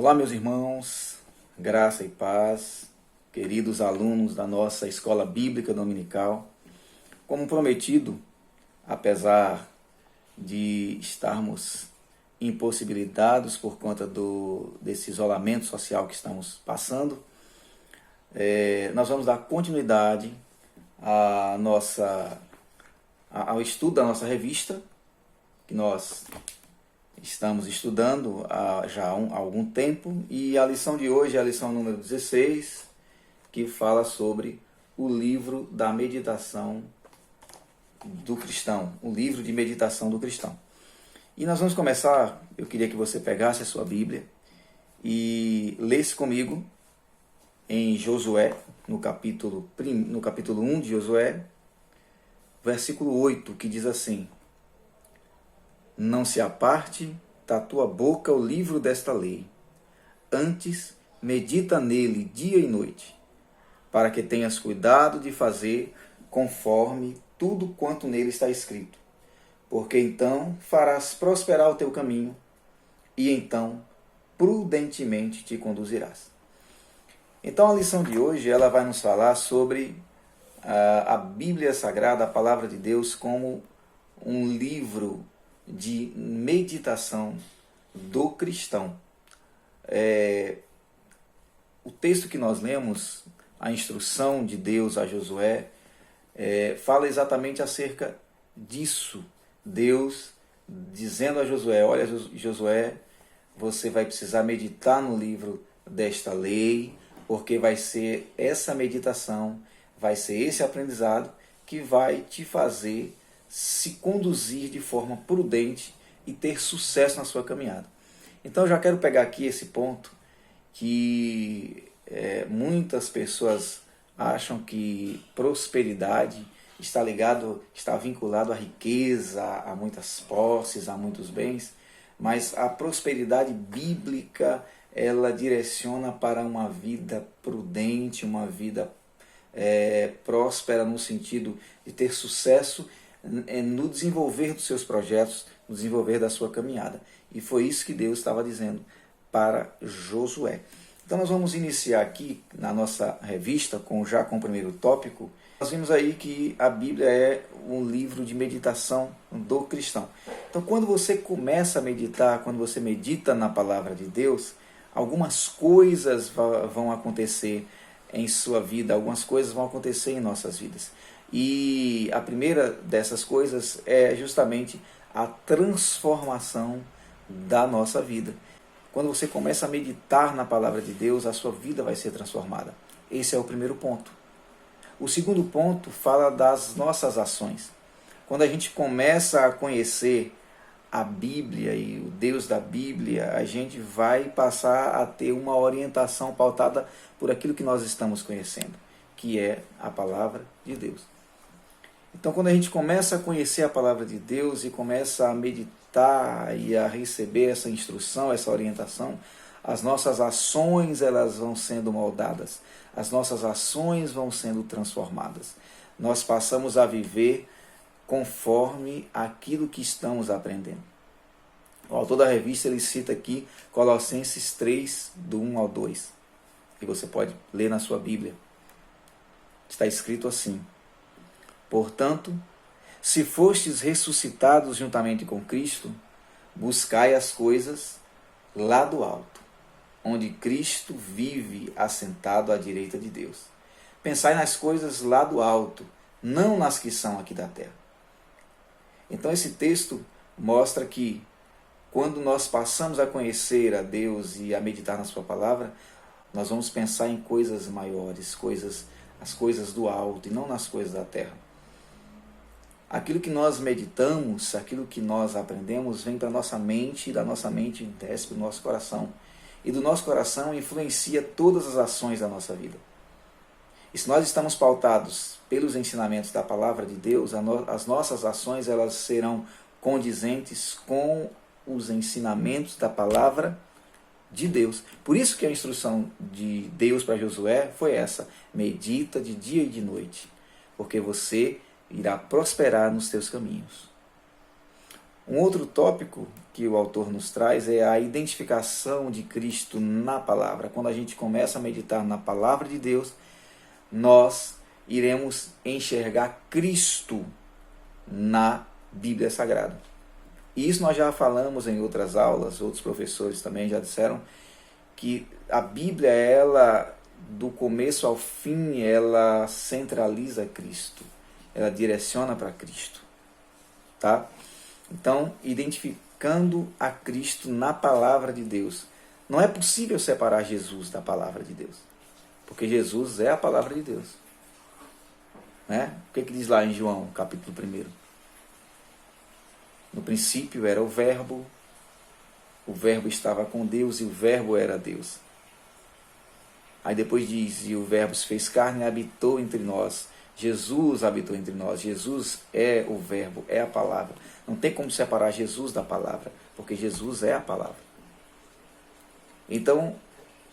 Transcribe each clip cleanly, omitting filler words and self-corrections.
Olá, meus irmãos, graça e paz, queridos alunos da nossa Escola Bíblica Dominical. Como prometido, apesar de estarmos impossibilitados por conta desse isolamento social que estamos passando, nós vamos dar continuidade ao estudo da nossa revista, que nós estamos estudando já há algum tempo, e a lição de hoje é a lição número 16, que fala sobre o livro da meditação do cristão, o livro de meditação do cristão. E nós vamos começar, eu queria que você pegasse a sua Bíblia e lesse comigo em Josué, no capítulo 1 de Josué, versículo 8, que diz assim: Não se aparte da tua boca o livro desta lei, antes medita nele dia e noite, para que tenhas cuidado de fazer conforme tudo quanto nele está escrito, porque então farás prosperar o teu caminho, e então prudentemente te conduzirás. Então a lição de hoje ela vai nos falar sobre a Bíblia Sagrada, a Palavra de Deus, como um livro de meditação do cristão. O texto que nós lemos, a instrução de Deus a Josué, fala exatamente acerca disso. Deus dizendo a Josué: olha, Josué, você vai precisar meditar no livro desta lei, porque vai ser essa meditação, vai ser esse aprendizado que vai te fazer se conduzir de forma prudente e ter sucesso na sua caminhada. Então eu já quero pegar aqui esse ponto que muitas pessoas acham que prosperidade está vinculado à riqueza, a muitas posses, a muitos bens, mas a prosperidade bíblica ela direciona para uma vida prudente, uma vida próspera no sentido de ter sucesso no desenvolver dos seus projetos, no desenvolver da sua caminhada. E foi isso que Deus estava dizendo para Josué. Então nós vamos iniciar aqui na nossa revista com o primeiro tópico. Nós vimos aí que a Bíblia é um livro de meditação do cristão. Então quando você começa a meditar, quando você medita na palavra de Deus, algumas coisas vão acontecer em sua vida, algumas coisas vão acontecer em nossas vidas. E a primeira dessas coisas é justamente a transformação da nossa vida. Quando você começa a meditar na palavra de Deus, a sua vida vai ser transformada. Esse é o primeiro ponto. O segundo ponto fala das nossas ações. Quando a gente começa a conhecer a Bíblia e o Deus da Bíblia, a gente vai passar a ter uma orientação pautada por aquilo que nós estamos conhecendo, que é a palavra de Deus. Então, quando a gente começa a conhecer a palavra de Deus e começa a meditar e a receber essa instrução, essa orientação, as nossas ações elas vão sendo moldadas, as nossas ações vão sendo transformadas. Nós passamos a viver conforme aquilo que estamos aprendendo. O autor da revista ele cita aqui Colossenses 3, do 1 ao 2, que você pode ler na sua Bíblia. Está escrito assim: Portanto, se fostes ressuscitados juntamente com Cristo, buscai as coisas lá do alto, onde Cristo vive assentado à direita de Deus. Pensai nas coisas lá do alto, não nas que são aqui da terra. Então esse texto mostra que quando nós passamos a conhecer a Deus e a meditar na sua palavra, nós vamos pensar em coisas maiores, as coisas do alto e não nas coisas da terra. Aquilo que nós meditamos, aquilo que nós aprendemos, vem para a nossa mente, e da nossa mente desce para o nosso coração. E do nosso coração influencia todas as ações da nossa vida. E se nós estamos pautados pelos ensinamentos da palavra de Deus, as nossas ações elas serão condizentes com os ensinamentos da palavra de Deus. Por isso que a instrução de Deus para Josué foi essa: medita de dia e de noite, porque você irá prosperar nos teus caminhos. Um outro tópico que o autor nos traz é a identificação de Cristo na palavra. Quando a gente começa a meditar na palavra de Deus, nós iremos enxergar Cristo na Bíblia Sagrada. E isso nós já falamos em outras aulas, outros professores também já disseram que a Bíblia, ela, do começo ao fim, ela centraliza Cristo, ela direciona para Cristo, tá? Então, identificando a Cristo na palavra de Deus, não é possível separar Jesus da palavra de Deus, porque Jesus é a palavra de Deus, né? O que diz lá em João, capítulo 1? No princípio era o Verbo estava com Deus e o Verbo era Deus. Aí depois diz, e o Verbo se fez carne e habitou entre nós. Jesus habitou entre nós. Jesus é o Verbo, é a palavra. Não tem como separar Jesus da palavra, porque Jesus é a palavra. Então,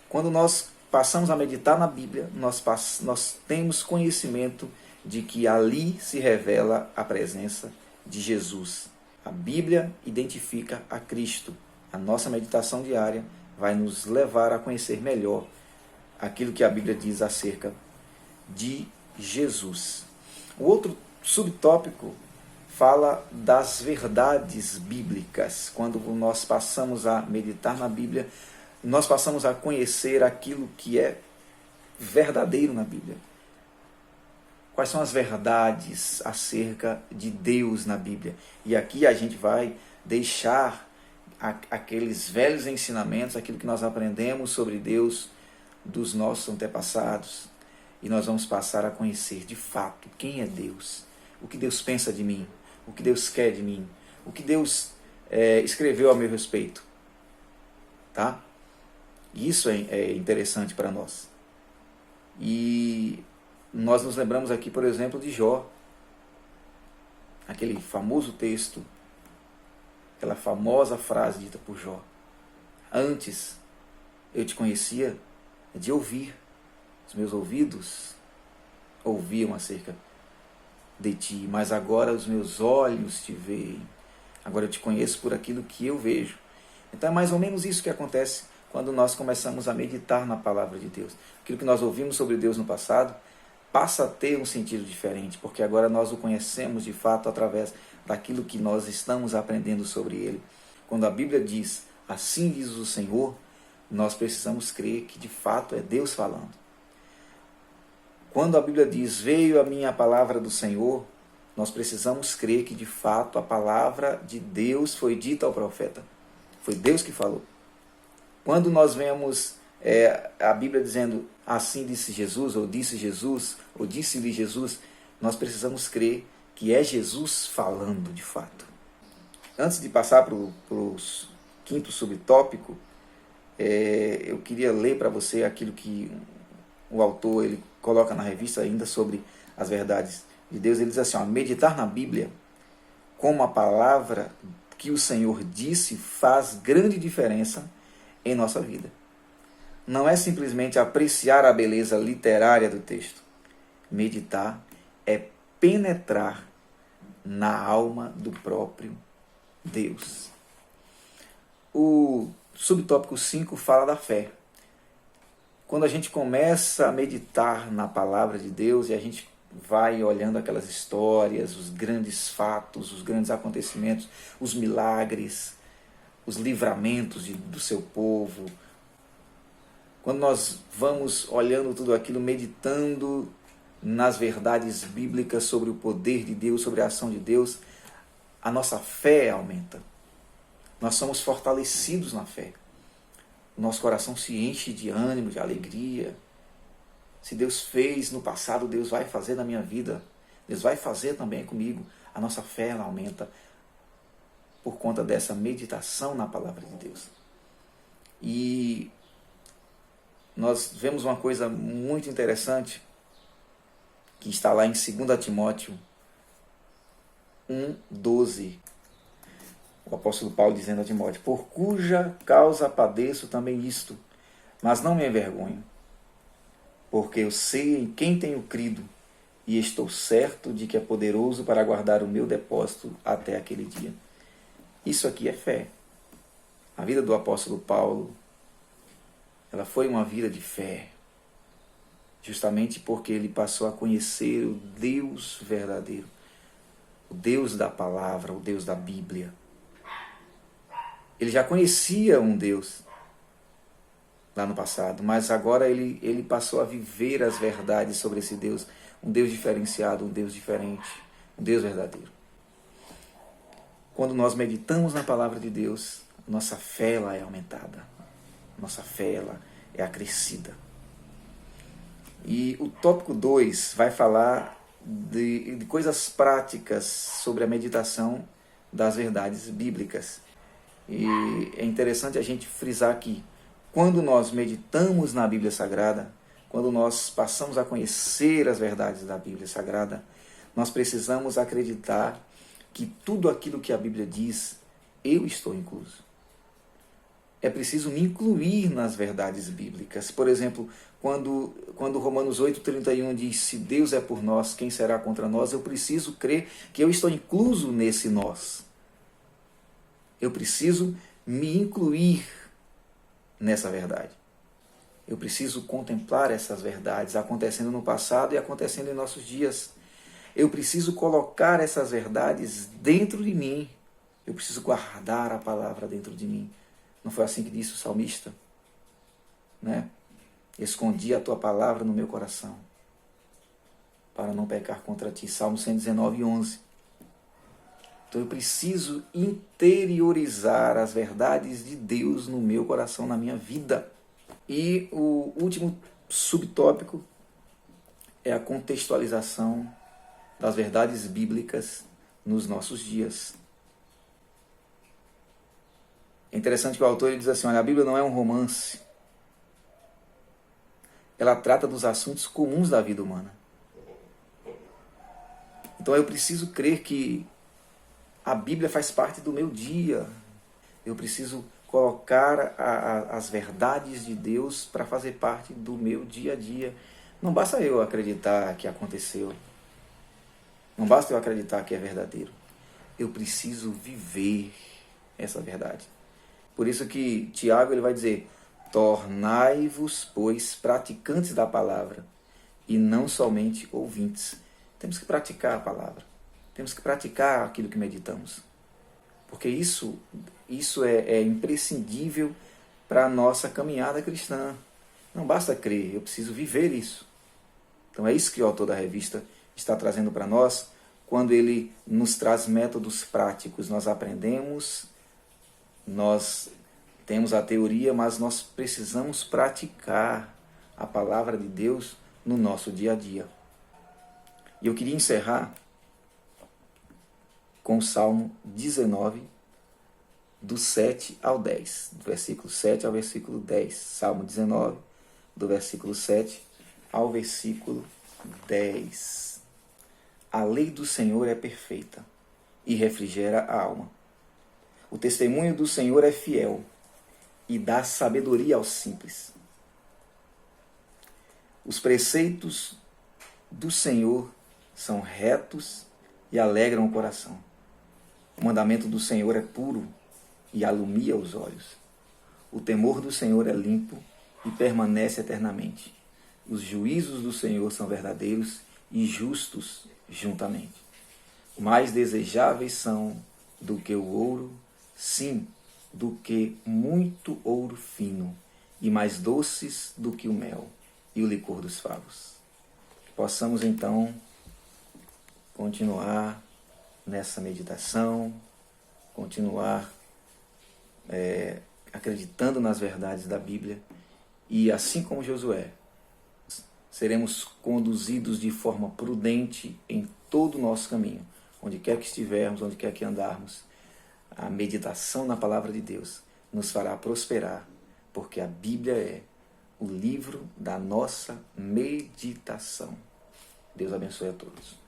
quando nós passamos a meditar na Bíblia, nós temos conhecimento de que ali se revela a presença de Jesus. A Bíblia identifica a Cristo. A nossa meditação diária vai nos levar a conhecer melhor aquilo que a Bíblia diz acerca de Jesus. O outro subtópico fala das verdades bíblicas. Quando nós passamos a meditar na Bíblia, nós passamos a conhecer aquilo que é verdadeiro na Bíblia. Quais são as verdades acerca de Deus na Bíblia? E aqui a gente vai deixar aqueles velhos ensinamentos, aquilo que nós aprendemos sobre Deus dos nossos antepassados, e nós vamos passar a conhecer de fato quem é Deus, o que Deus pensa de mim, o que Deus quer de mim, o que Deus escreveu a meu respeito. Tá? Isso é interessante para nós. E nós nos lembramos aqui, por exemplo, de Jó, aquele famoso texto, aquela famosa frase dita por Jó: antes eu te conhecia de ouvir, os meus ouvidos ouviam acerca de ti, mas agora os meus olhos te veem, agora eu te conheço por aquilo que eu vejo. Então é mais ou menos isso que acontece quando nós começamos a meditar na palavra de Deus. Aquilo que nós ouvimos sobre Deus no passado passa a ter um sentido diferente, porque agora nós o conhecemos de fato através daquilo que nós estamos aprendendo sobre Ele. Quando a Bíblia diz, assim diz o Senhor, nós precisamos crer que de fato é Deus falando. Quando a Bíblia diz, veio a minha palavra do Senhor, nós precisamos crer que de fato a palavra de Deus foi dita ao profeta. Foi Deus que falou. Quando nós vemos a Bíblia dizendo, assim disse Jesus, ou disse-lhe Jesus, nós precisamos crer que é Jesus falando de fato. Antes de passar para o quinto subtópico, eu queria ler para você aquilo que o autor ele coloca na revista ainda sobre as verdades de Deus. Ele diz assim, meditar na Bíblia como a palavra que o Senhor disse faz grande diferença em nossa vida. Não é simplesmente apreciar a beleza literária do texto. Meditar é penetrar na alma do próprio Deus. O subtópico 5 fala da fé. Quando a gente começa a meditar na palavra de Deus e a gente vai olhando aquelas histórias, os grandes fatos, os grandes acontecimentos, os milagres, os livramentos do seu povo, quando nós vamos olhando tudo aquilo, meditando nas verdades bíblicas sobre o poder de Deus, sobre a ação de Deus, a nossa fé aumenta. Nós somos fortalecidos na fé. O nosso coração se enche de ânimo, de alegria. Se Deus fez no passado, Deus vai fazer na minha vida. Deus vai fazer também comigo. A nossa fé ela aumenta por conta dessa meditação na palavra de Deus. E nós vemos uma coisa muito interessante que está lá em 2 Timóteo 1:12. O apóstolo Paulo dizendo a Timóteo, por cuja causa padeço também isto, mas não me envergonho, porque eu sei em quem tenho crido, e estou certo de que é poderoso para guardar o meu depósito até aquele dia. Isso aqui é fé. A vida do apóstolo Paulo, ela foi uma vida de fé, justamente porque ele passou a conhecer o Deus verdadeiro, o Deus da palavra, o Deus da Bíblia. Ele já conhecia um Deus lá no passado, mas agora ele passou a viver as verdades sobre esse Deus, um Deus diferenciado, um Deus diferente, um Deus verdadeiro. Quando nós meditamos na palavra de Deus, nossa fé ela é aumentada, nossa fé ela é acrescida. E o tópico 2 vai falar de coisas práticas sobre a meditação das verdades bíblicas. E é interessante a gente frisar aqui, quando nós meditamos na Bíblia Sagrada, quando nós passamos a conhecer as verdades da Bíblia Sagrada, nós precisamos acreditar que tudo aquilo que a Bíblia diz, eu estou incluso. É preciso me incluir nas verdades bíblicas. Por exemplo, quando Romanos 8,31 diz, se Deus é por nós, quem será contra nós? Eu preciso crer que eu estou incluso nesse nós. Eu preciso me incluir nessa verdade. Eu preciso contemplar essas verdades acontecendo no passado e acontecendo em nossos dias. Eu preciso colocar essas verdades dentro de mim. Eu preciso guardar a palavra dentro de mim. Não foi assim que disse o salmista? Né? Escondi a tua palavra no meu coração, para não pecar contra ti. Salmo 119, 11. Então eu preciso interiorizar as verdades de Deus no meu coração, na minha vida. E o último subtópico é a contextualização das verdades bíblicas nos nossos dias. É interessante que o autor ele diz assim, olha, a Bíblia não é um romance. Ela trata dos assuntos comuns da vida humana. Então eu preciso crer que a Bíblia faz parte do meu dia. Eu preciso colocar as verdades de Deus para fazer parte do meu dia a dia. Não basta eu acreditar que aconteceu. Não basta eu acreditar que é verdadeiro. Eu preciso viver essa verdade. Por isso que Tiago ele vai dizer, tornai-vos, pois, praticantes da palavra, e não somente ouvintes. Temos que praticar a palavra. Temos que praticar aquilo que meditamos. Porque isso é imprescindível para a nossa caminhada cristã. Não basta crer, eu preciso viver isso. Então é isso que o autor da revista está trazendo para nós, quando ele nos traz métodos práticos. Nós aprendemos, nós temos a teoria, mas nós precisamos praticar a palavra de Deus no nosso dia a dia. E eu queria encerrar com o Salmo 19, do 7 ao 10, do versículo 7 ao versículo 10. Salmo 19, do versículo 7 ao versículo 10. A lei do Senhor é perfeita e refrigera a alma. O testemunho do Senhor é fiel e dá sabedoria aos simples. Os preceitos do Senhor são retos e alegram o coração. O mandamento do Senhor é puro e alumia os olhos. O temor do Senhor é limpo e permanece eternamente. Os juízos do Senhor são verdadeiros e justos juntamente. Mais desejáveis são do que o ouro, sim, do que muito ouro fino, e mais doces do que o mel e o licor dos favos. Que possamos então continuar nessa meditação, continuar acreditando nas verdades da Bíblia e, assim como Josué, seremos conduzidos de forma prudente em todo o nosso caminho, onde quer que estivermos, onde quer que andarmos. A meditação na palavra de Deus nos fará prosperar, porque a Bíblia é o livro da nossa meditação. Deus abençoe a todos.